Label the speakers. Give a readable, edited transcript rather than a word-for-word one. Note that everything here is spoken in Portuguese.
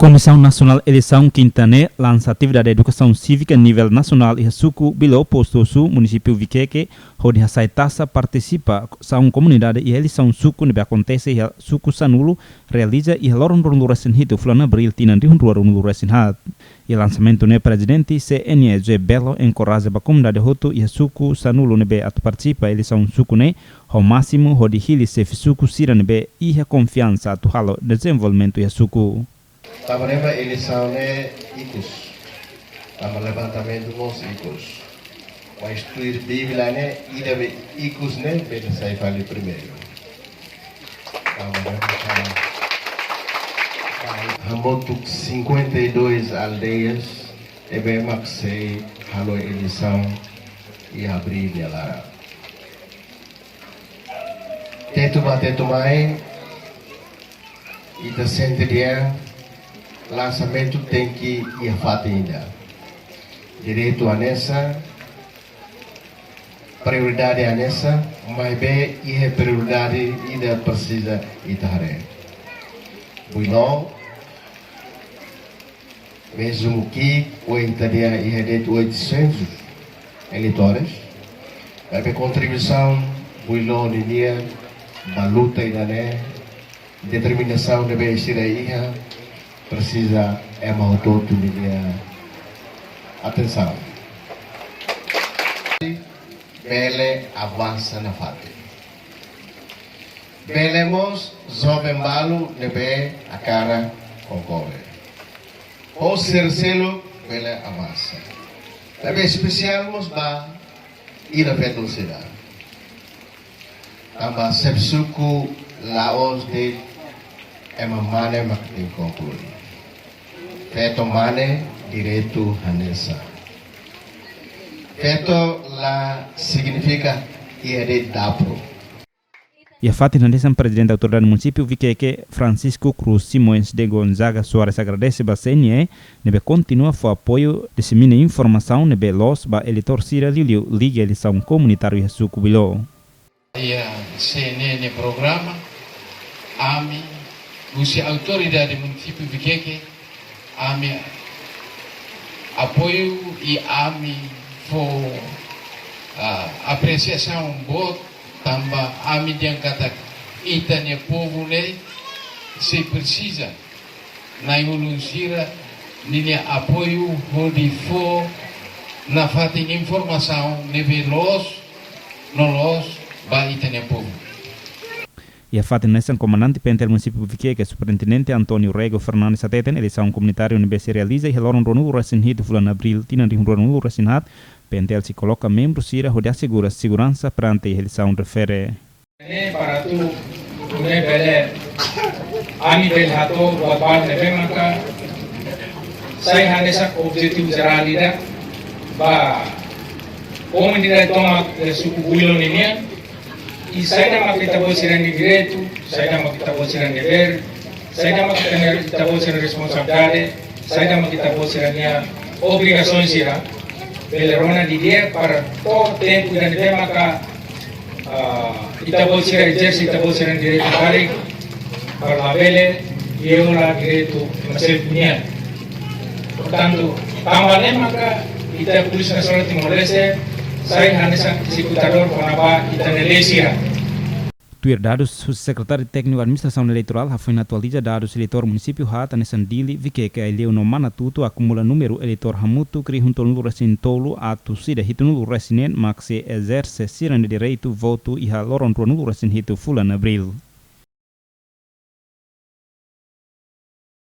Speaker 1: Comissão Nacional Eleição Quintané lança atividade de educação cívica a nível nacional e suku bilo posto sul município Viqueque, onde a taça participa são comunidade e eleição suku nebe acontece e suku Sanulo realiza e lorong resin hito fulana abril tinan rihun resin hat. E lançamento ne presidente CNE Belo encoraja a comunidade hoto e suku Sanulo nebe atu participa eleição suku ne ao máximo onde hili se suku sira nebe e a confiança atu halo desenvolvimento e suku.
Speaker 2: Tamanema eleição é ICUS, tama levantamento dos ICUS. Mas instruir Bíblia né, e deve ICUS né, bem sai fale primeiro. Hambotuk 52 aldeias, e bem maxei halo eleição e abrir de lá. Teto mai, e da sente dia. Lançamento tem que ir ainda. Direito a nessa, prioridade a nessa, mas bem e prioridade ainda precisa itare. Bueno, mesmo que o entendia e de 800 eleitores, vai ter contribuição, bueno, linha, da luta ainda né, determinação de bem ser aí. Precisa uma autonomia. Atenção. Bele avança na fase. Belemos jovem balo nebe a cara concorre. O sercelo bele avança. Nebe especial mos ba ira velocidade. Amba sepsuku laos de emamane makin conclui. Feto mane direito hanesa. Feto la significa iere dapro.
Speaker 1: E a fato de presidente da autoridade do município Viqueque, Francisco Cruz Simões de Gonzaga Soares agradece a CNE, nebe continua o apoio, dissemina informação nebe los ba eleitor Cira Liliu liga eleição comunitária e sucubilo.
Speaker 3: E a CNE no programa, AMI, a autoridade do município Viqueque, AMI apoio e AMI for apreciação boa também AMI diangkata itanya povo ne se precisa na evolução linha apoio onde for na falta de informação nebe los ba itanya povo.
Speaker 1: E a fato nessa comandante pente do município Viqueque, superintendente Antônio Rego Fernandes Ateten, eleição comunitária onde se realiza e relógio no resin hit fulano abril, tinan de no resin hat, pente se coloca membro sira onde assegura segurança perante a eleição refere.
Speaker 4: Para tu, ne bele, ami bel hato buat bal nebe maka, saya hanesa objektif jaralida, ba, komunidade toma suku builo ninia. E sai da makita bolsira de direito, sai da makita bolsira de dever, sai da makita bolsira de responsabilidade, sai da makita bolsira de obrigações ira. Belerona de dia para todo tempo da neve maka kita bolsira exerce kita bolsira de direito balik para bele e eu lá direito masih punya. Portanto, também maka kita Polisi Nasional Timor-Leste saya hanya executador para Itanesia.
Speaker 1: Tuir dados, o secretário técnico da administração eleitoral foi atualiza dados eleitor município Hata Nesandili, Viqueque eleu no Manatuto acumula número eleitor hamutu cri junto no resin tolo atu sida hitu no resinen maxi exerce siran de direito voto e haloron no resin hitu fulan abril.